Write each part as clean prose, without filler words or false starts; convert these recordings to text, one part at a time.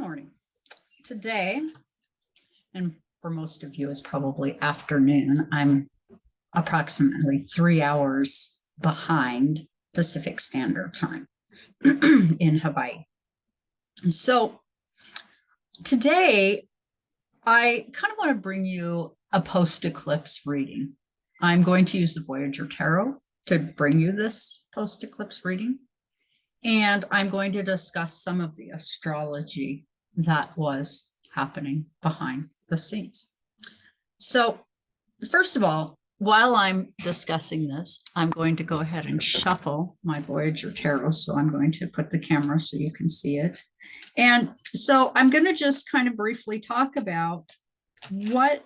morning. Today, and for most of you, it's probably afternoon. I'm approximately 3 hours behind Pacific Standard Time in Hawaii. So today, I kind of want to bring you a post-eclipse reading. I'm going to use the Voyager Tarot to bring you this post-eclipse reading. And I'm going to discuss some of the astrology that was happening behind the scenes. So first of all, while I'm discussing this, I'm going to go ahead and shuffle my Voyager Tarot. So I'm going to put the camera so you can see it. And so I'm going to just kind of briefly talk about what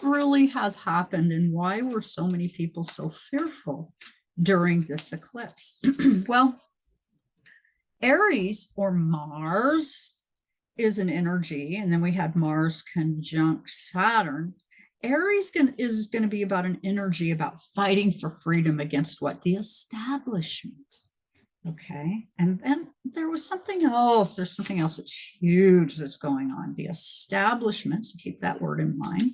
really has happened and why were so many people so fearful during this eclipse. Well, Aries, or Mars, is an energy, and then we had Mars conjunct Saturn. Aries is going to be about an energy about fighting for freedom against what? The establishment. Okay, and then there was something else. There's something else that's huge that's going on. The establishment, so keep that word in mind.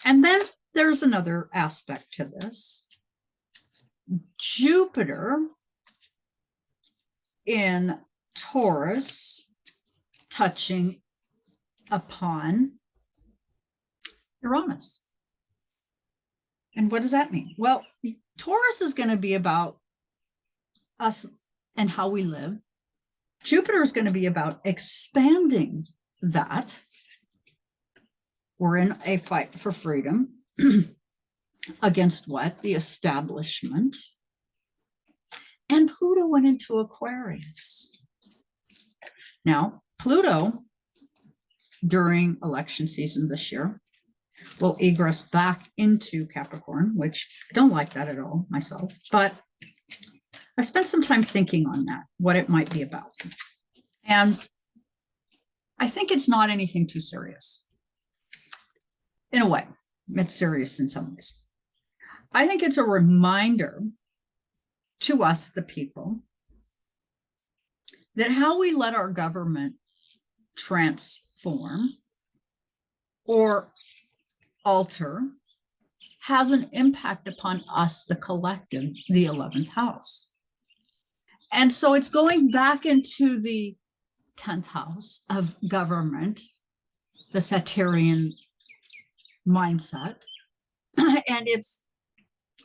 And then there's another aspect to this. Jupiter in Taurus touching upon Uranus. And what does that mean? Well, Taurus is going to be about us and how we live. Jupiter is going to be about expanding that. We're in a fight for freedom against what? The establishment. And Pluto went into Aquarius. Now, Pluto, during election season this year, will egress back into Capricorn, which I don't like that at all myself, but I spent some time thinking on that, what it might be about. And I think it's not anything too serious. In a way, it's serious in some ways. I think it's a reminder to us, the people, that how we let our government transform or alter has an impact upon us, the collective, the 11th house. And so it's going back into the 10th house of government, the Saturnian mindset, and it's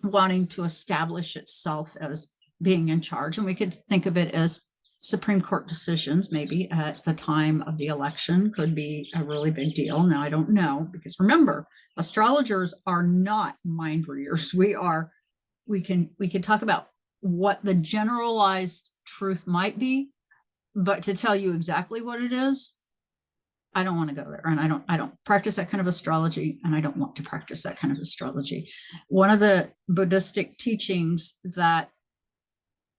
wanting to establish itself as being in charge. And we could think of it as Supreme Court decisions, maybe at the time of the election, could be a really big deal. Now, I don't know, because remember, astrologers are not mind readers. We can talk about what the generalized truth might be, but to tell you exactly what it is, I don't want to go there, and I don't practice that kind of astrology, and I don't want to practice that kind of astrology. One of the Buddhistic teachings that,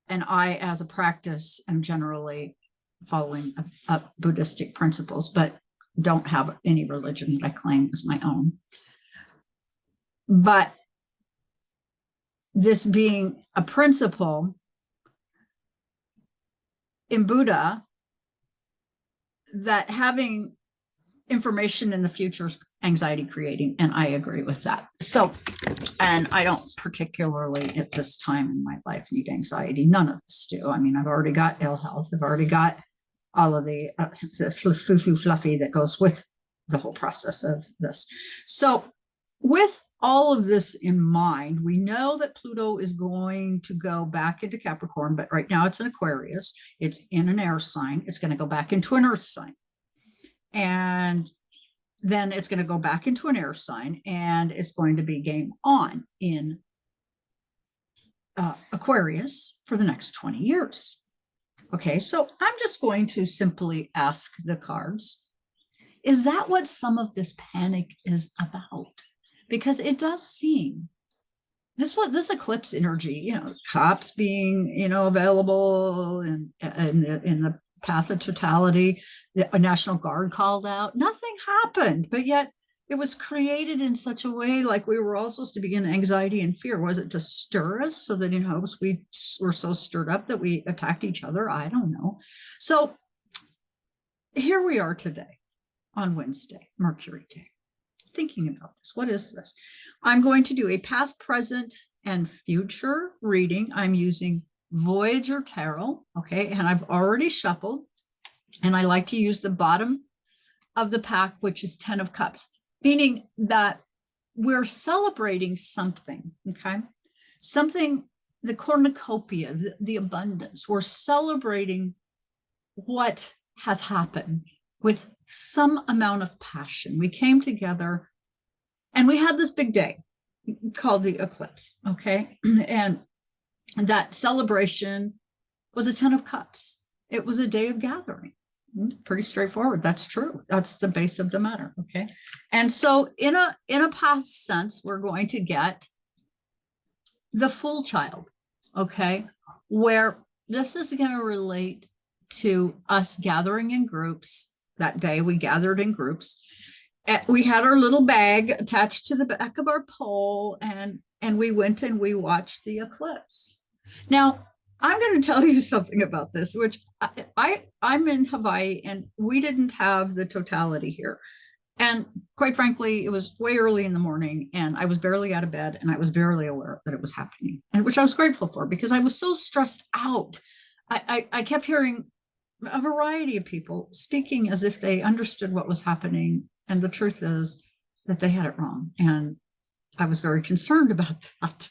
and I as a practice am generally following Buddhistic principles, but don't have any religion that I claim as my own. But this being a principle in Buddha, that having information in the future is anxiety creating, and I agree with that. So, and I don't particularly at this time in my life need anxiety. None of us do. I mean, I've already got ill health. I've already got all of the fluffy that goes with the whole process of this. So with all of this in mind, we know that Pluto is going to go back into Capricorn, but right now it's in Aquarius. It's in an air sign. It's going to go back into an earth sign. And then it's going to go back into an air sign, and it's going to be game on in Aquarius for the next 20 years. Okay, so I'm just going to simply ask the cards, is that what some of this panic is about? Because it does seem this eclipse energy, cops being, available in the path of totality, a National Guard called out, nothing happened, but yet it was created in such a way like we were all supposed to begin anxiety and fear. Was it to stir us so that in hopes we were so stirred up that we attacked each other? I don't know. So here we are today on Wednesday, Mercury Day, thinking about this. What is this? I'm going to do a past, present, and future reading. I'm using Voyager Tarot, okay, and I've already shuffled, and I like to use the bottom of the pack, which is 10 of Cups, meaning that we're celebrating something, okay? Something, the cornucopia, the abundance. We're celebrating what has happened with some amount of passion. We came together and we had this big day called the eclipse, okay? And that celebration was a 10 of Cups. It was a day of gathering. Pretty straightforward. That's true. That's the base of the matter, okay? And so in a past sense, we're going to get the Fool Child, okay? Where this is going to relate to us gathering in groups. That day we gathered in groups. We had our little bag attached to the back of our pole, and we went and we watched the eclipse. Now, I'm going to tell you something about this, which I'm in Hawaii and we didn't have the totality here. And quite frankly, it was way early in the morning and I was barely out of bed and I was barely aware that it was happening, and which I was grateful for because I was so stressed out. I kept hearing a variety of people speaking as if they understood what was happening. And the truth is that they had it wrong. And I was very concerned about that.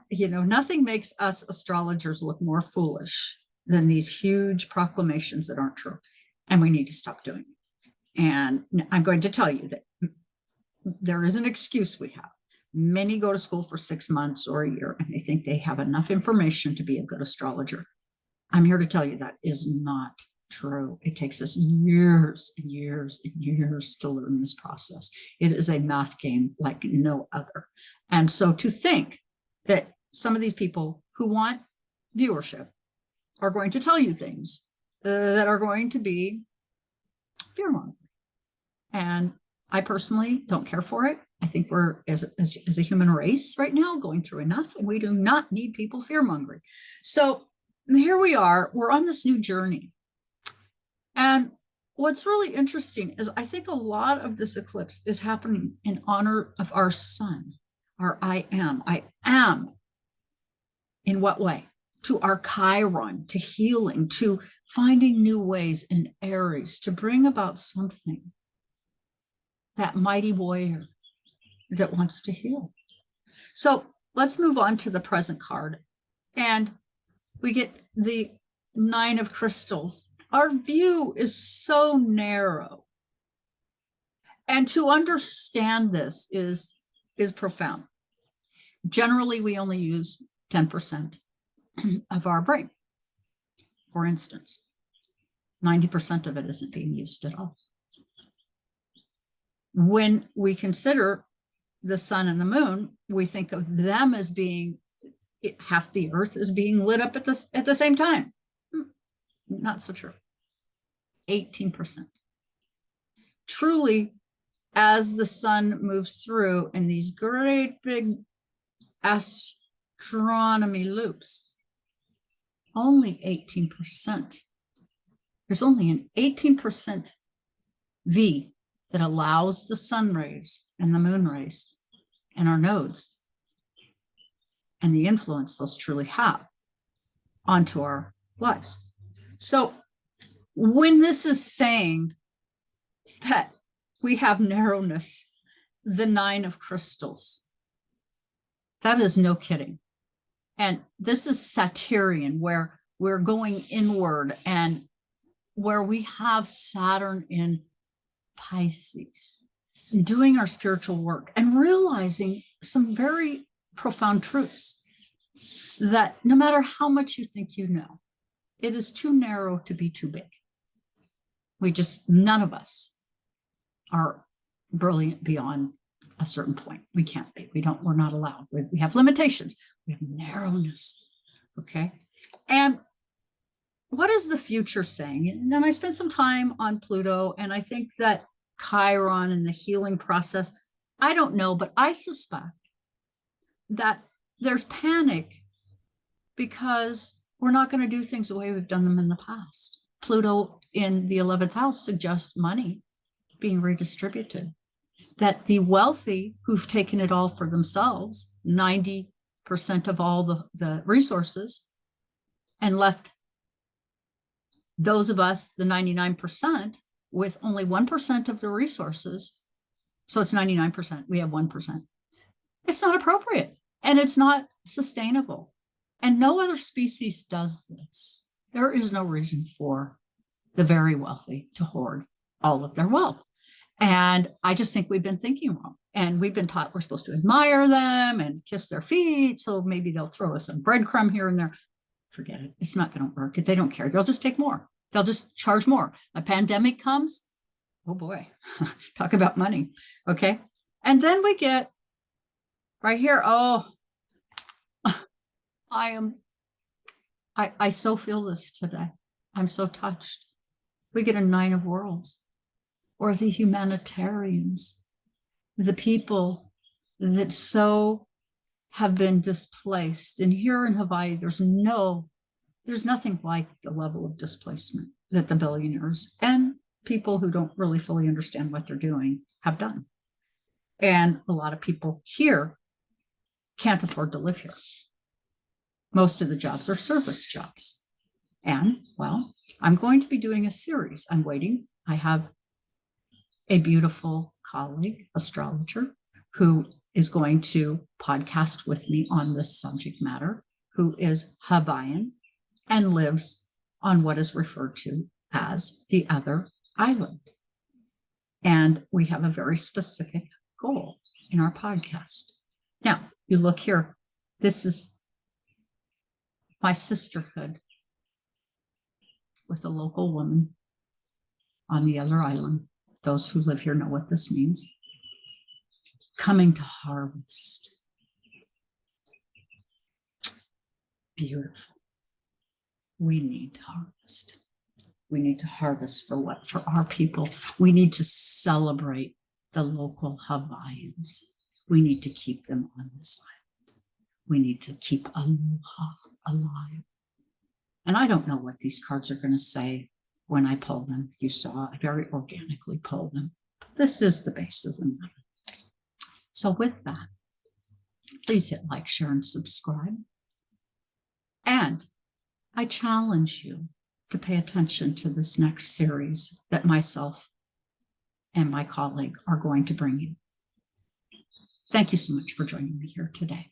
You know, nothing makes us astrologers look more foolish than these huge proclamations that aren't true. And we need to stop doing it. And I'm going to tell you that there is an excuse we have. Many go to school for 6 months or a year, and they think they have enough information to be a good astrologer. I'm here to tell you that is not true. It takes us years and years and years to learn this process. It is a math game like no other. And so to think that some of these people who want viewership are going to tell you things that are going to be fear-mongering. And I personally don't care for it. I think we're, as a human race right now, going through enough, and we do not need people fear-mongering. So here we are, we're on this new journey. And what's really interesting is I think a lot of this eclipse is happening in honor of our sun, our I am. I am. In what way? To our Chiron, to healing, to finding new ways in Aries, to bring about something, that mighty warrior that wants to heal. So let's move on to the present card. And we get the 9 of Crystals. Our view is so narrow. And to understand this is profound. Generally, we only use 10% of our brain. For instance, 90% of it isn't being used at all. When we consider the sun and the moon, we think of them as being, half the earth is being lit up at the same time. Not so true. 18%. Truly, as the sun moves through in these great big astronomy loops, only 18%. There's only an 18% V that allows the sun rays and the moon rays and our nodes and the influence those truly have onto our lives. So when this is saying that we have narrowness, the 9 of Crystals, that is no kidding. And this is Saturnian, where we're going inward and where we have Saturn in Pisces, doing our spiritual work and realizing some very profound truths that no matter how much you think you know, it is too narrow to be too big. None of us are brilliant beyond a certain point. We can't be. We're not allowed. We have limitations. We have narrowness. Okay. And what is the future saying? And then I spent some time on Pluto, and I think that Chiron and the healing process, I don't know, but I suspect that there's panic because we're not going to do things the way we've done them in the past. Pluto in the 11th house suggests money being redistributed, that the wealthy who've taken it all for themselves, 90% of all the resources, and left those of us, the 99%, with only 1% of the resources. So it's 99%. We have 1%. It's not appropriate and it's not sustainable. And no other species does this. There is no reason for the very wealthy to hoard all of their wealth. And I just think we've been thinking wrong. And we've been taught we're supposed to admire them and kiss their feet. So maybe they'll throw us some breadcrumb here and there. Forget it. It's not going to work. They don't care. They'll just take more. They'll just charge more. A pandemic comes. Oh boy, talk about money. Okay. And then we get right here. Oh, I so feel this today. I'm so touched. We get a 9 of Worlds, or the humanitarians, the people that so have been displaced. And here in Hawaii, there's nothing like the level of displacement that the billionaires and people who don't really fully understand what they're doing have done. And a lot of people here can't afford to live here. Most of the jobs are service jobs. And, well, I'm going to be doing a series. I'm waiting. I have a beautiful colleague, astrologer, who is going to podcast with me on this subject matter, who is Hawaiian and lives on what is referred to as the other island. And we have a very specific goal in our podcast. Now, you look here, this is my sisterhood with a local woman on the other island. Those who live here know what this means. Coming to harvest. Beautiful. We need to harvest. We need to harvest for what? For our people. We need to celebrate the local Hawaiians. We need to keep them on this island. We need to keep aloha alive. And I don't know what these cards are going to say when I pull them. You saw I very organically pull them. This is the base of the matter. So with that, please hit like, share, and subscribe. And I challenge you to pay attention to this next series that myself and my colleague are going to bring you. Thank you so much for joining me here today.